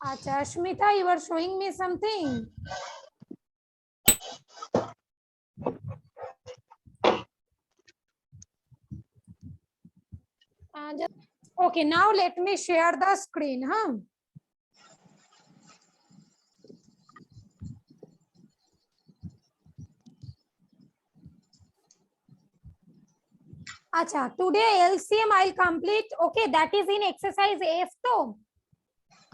Acha, Ashmita, you are showing me something. Okay, now let me share the screen. Huh? Acha, today LCM I'll complete. Okay, that is in exercise F too.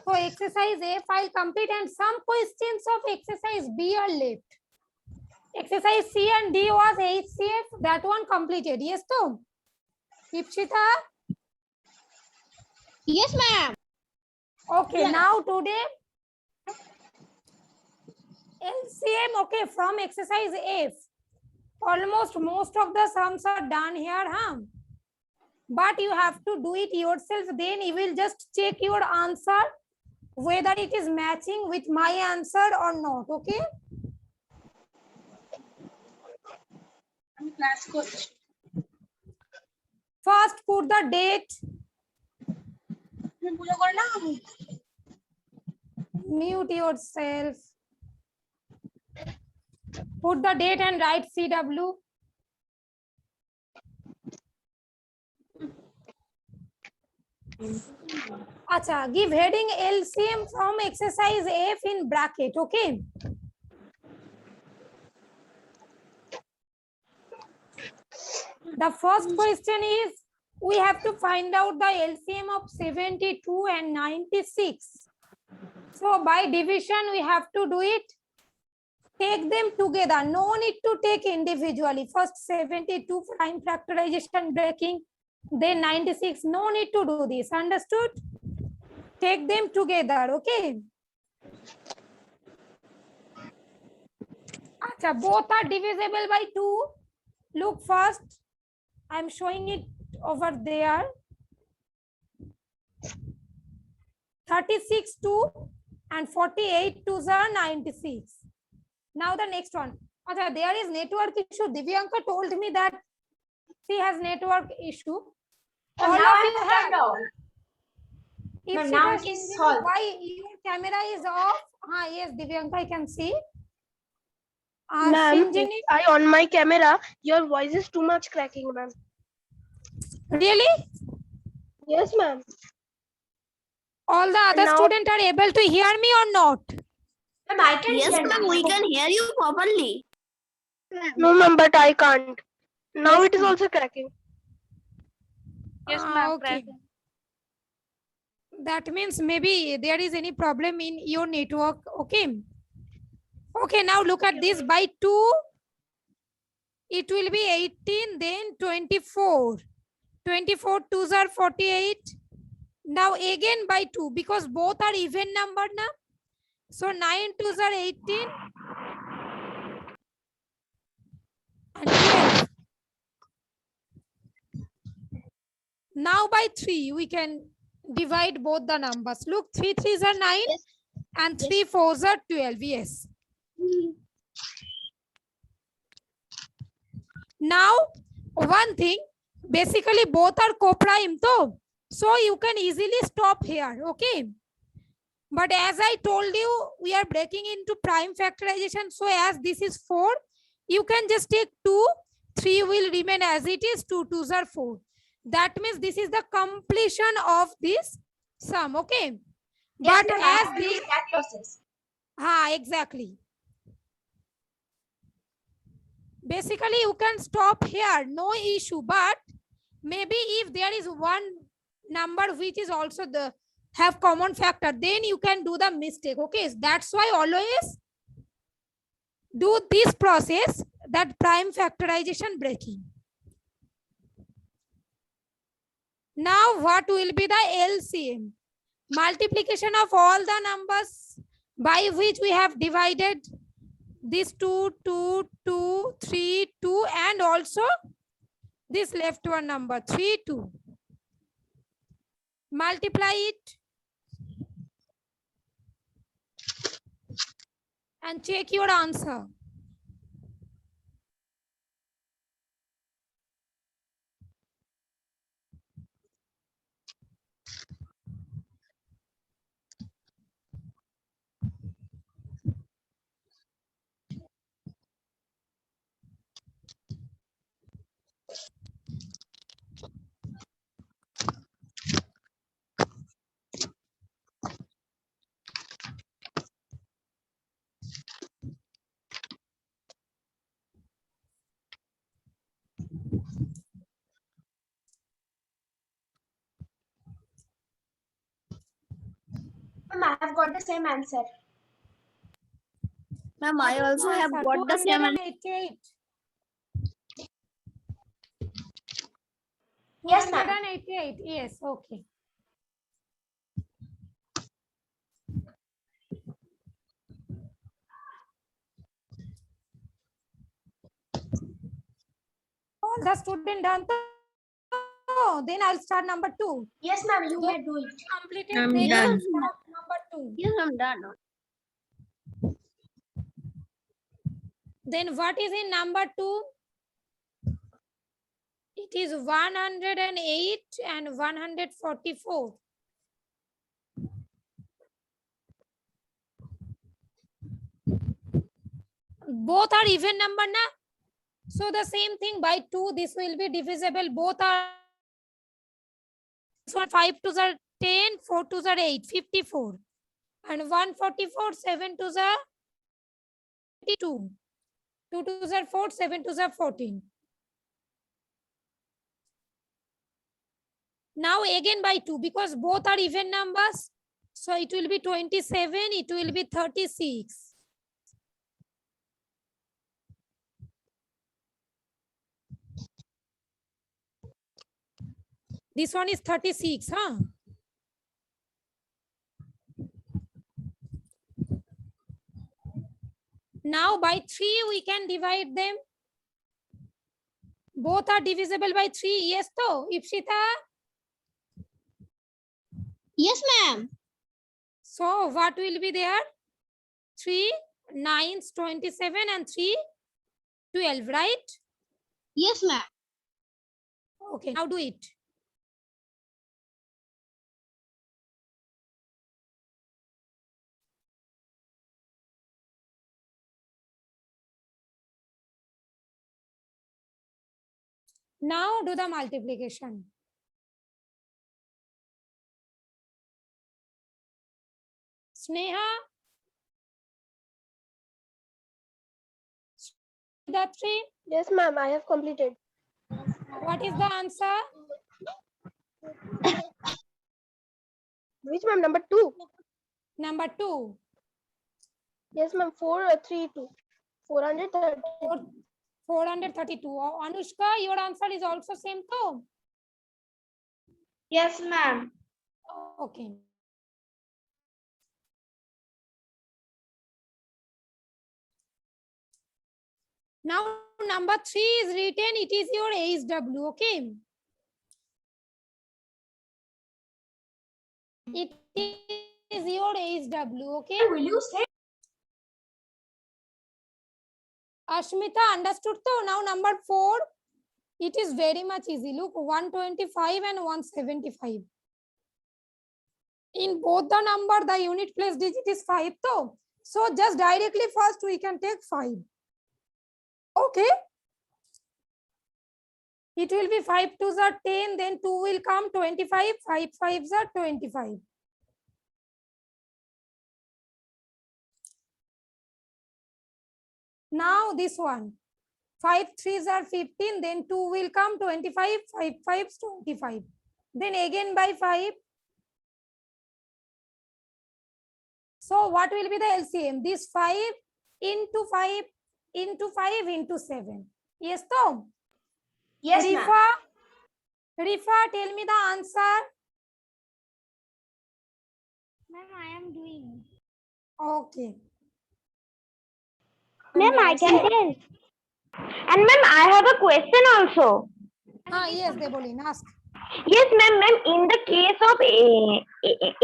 So exercise F I'll complete and some questions of exercise B are left. Exercise C and D was HCF. That one completed. Yes too. Ipshita? Yes, ma'am. Okay, Yeah. now today LCM. Okay, from exercise F. Almost most of the sums are done here, huh? But you have to do it yourself. Then you will just check your answer whether it is matching with my answer or not. Okay. Class coach. First, put the date. Mute yourself. Put the date and write CW. Acha, give heading LCM from exercise F in bracket. Okay. The first question is, we have to find out the LCM of 72 and 96. So by division, we have to do it. Take them together. No need to take individually. First 72 prime factorization breaking, then 96. No need to do this. Understood? Take them together. Okay. Achha, both are divisible by 2. Look first. I'm showing it over there. 36 2 and 48 2s are 96. Now the next one. Achha, there is network issue. Divyanka told me that she has network issue. All of you have. If she now does, it is solved. why your camera is off? Yes, Divyanka, I can see. Ma'am, Shinjini, I on my camera, your voice is too much cracking, ma'am. really? Yes, ma'am. All the other Now- students are able to hear me or not? Ma'am, I can Yes, hear ma'am, you. we can hear you properly. No, ma'am, but I can't. Now Yes, it is also cracking. Yes, ma'am. Okay. That means maybe there is any problem in your network. Okay. Okay, now look at this. By 2, it will be 18, then 24. 24 2s are 48. Now again by 2, because both are even number now. So 9 2s are 18 and 12. Now by 3, we can divide both the numbers. Look, 3 3s are 9 and 3 4s are 12. Yes. Now, one thing, basically both are co-prime though. So you can easily stop here. Okay. But as I told you, we are breaking into prime factorization. So as this is 4, you can just take 2. 3 will remain as it is. 2 2s are 4. That means this is the completion of this sum. Okay. Yes, But ma'am, I as have to use the that process. exactly. Basically, you can stop here, no issue. But maybe if there is one number which is also the have common factor, then you can do the mistake. Okay, that's why always do this process, that prime factorization breaking. Now, what will be the LCM? Multiplication of all the numbers by which we have divided this 2, 2, 2, 3, 2, and also this left one number 3, 2. Multiply it and check your answer. I have got the same answer. Ma'am, I also have got the same. 288. Yes, ma'am. 288. Yes, okay. All the student done. Then I'll start number 2. Yes, ma'am. You may do it. Completed. I'm Then done. I'll start number 2. Yes, I'm done. Then what is in number 2? It is 108 and 144. Both are even number, na? So the same thing by 2, this will be divisible. Both are. This one 5 2s are 10, 4 2s are 8, 54. And 144, 7 2s are 22. 2 2s are 4, 7 2s are 14. Now again by 2, because both are even numbers. So it will be 27, it will be 36. This one is 36, huh? Now by 3 we can divide them. Both are divisible by 3. Yes, to Ipshita. Yes, ma'am. So what will be there? 3 9s 27 and 3 12, right? Yes, ma'am. Okay, now do it. Now do the multiplication. Sneha, the 3. Yes, ma'am. I have completed. What is the answer? Which, ma'am? Number 2. Number 2. Yes, ma'am. 432. 430. 432. Oh, Anushka, your answer is also same too. Yes, ma'am. Okay. Now number 3 is written. It is your HW. Okay. It is your HW. Okay. Will you say? Ashmita, understood though? Now number 4. It is very much easy. Look, 125 and 175. In both the number, the unit place digit is 5 though. So just directly first we can take 5. Okay. It will be 5 2s are 10, then 2 will come 25, 5 5s are 25. Now this one, 5 3s are 15, then 2 will come 25, 5 5s 25. Then again by 5. So what will be the LCM? This 5 into 5 into 5 into 7. Yes, Tom? Yes, ma'am. Rifa, tell me the answer. Ma'am, I am doing. Okay. Ma'am, I can tell. And ma'am, I have a question also. Yes, Debolin, ask. Yes, ma'am. In the case of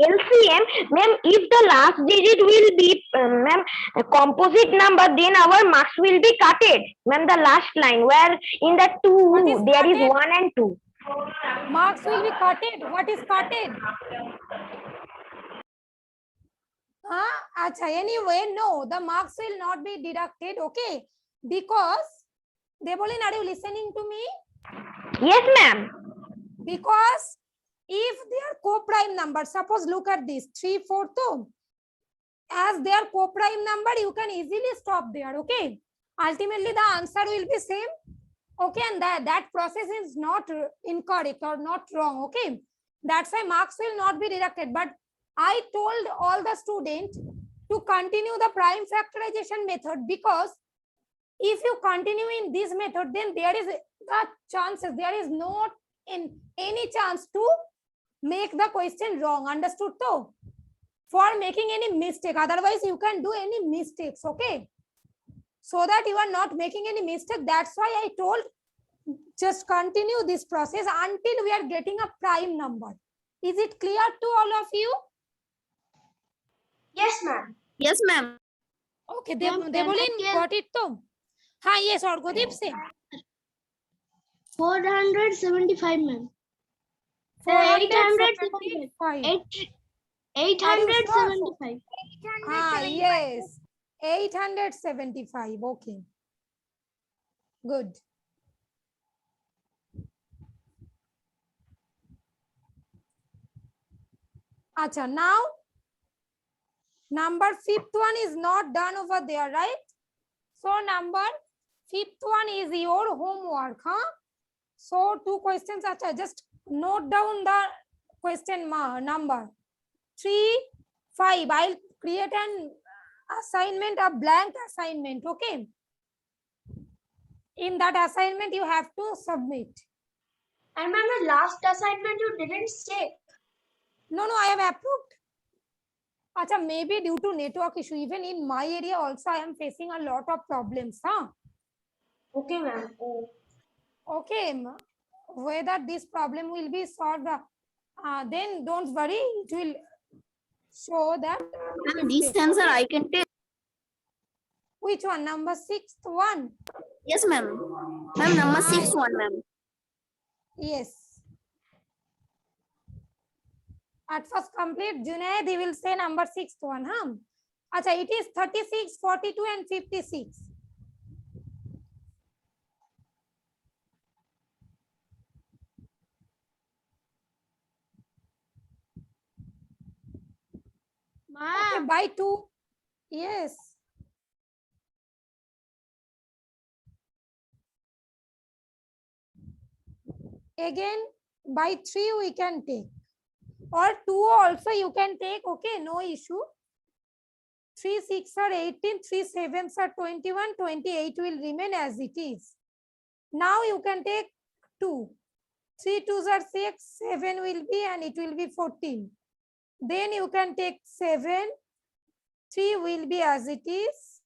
LCM, ma'am, if the last digit will be, ma'am, a composite number, then our marks will be cutted. Ma'am, the last line where in the 2 there cutted? is 1 and 2. Marks will be cutted. What is cutted? Acha, anyway, no, the marks will not be deducted, okay? Because, Debolin, are you listening to me? Yes, ma'am. Because if they are co-prime numbers, suppose look at this, 3 4 2. As they are co-prime number, you can easily stop there, okay? Ultimately, the answer will be same, okay? And that process is not incorrect or not wrong, okay? That's why marks will not be deducted. But I told all the students to continue the prime factorization method, because if you continue in this method, then there is the chances, there is not in any chance to make the question wrong. Understood? So, for making any mistake, otherwise you can do any mistakes. Okay, so that you are not making any mistake. That's why I told just continue this process until we are getting a prime number. Is it clear to all of you? Yes, ma'am. Yes, ma'am. Okay, Ma'am, Devolin got it too. हाँ, yes, Orgodeep से 475, ma'am. 475. 875. Ah, yes, 875. Okay, good. Acha, now number fifth one is not done over there, right? So number fifth one is your homework, huh? So 2 questions. Acha, just note down the question number 3, 5. I'll create an assignment, a blank assignment. Okay. In that assignment, you have to submit. And ma'am, the last assignment you didn't check. No, I have approved. Acha, maybe due to network issue, even in my area also, I am facing a lot of problems. Huh? Okay, ma'am. Oh. Okay. Whether this problem will be solved, then don't worry. It will show that. Ma'am, this answer I can take. Which one? Number 6th one? Yes, ma'am. Ma'am, number 6 one, ma'am. Yes. At first complete, Junaid, he will say number 6th one. Huh? Acha, it is 36, 42 and 56. Okay, by 2. Yes. Again, by 3 we can take. Or 2 also you can take. Okay, no issue. 3 6 are 18, 3 7 are 21, 28 will remain as it is. Now you can take 2. 3 2s are 6, 7 will be, and it will be 14. Then you can take 7, 3 will be as it is.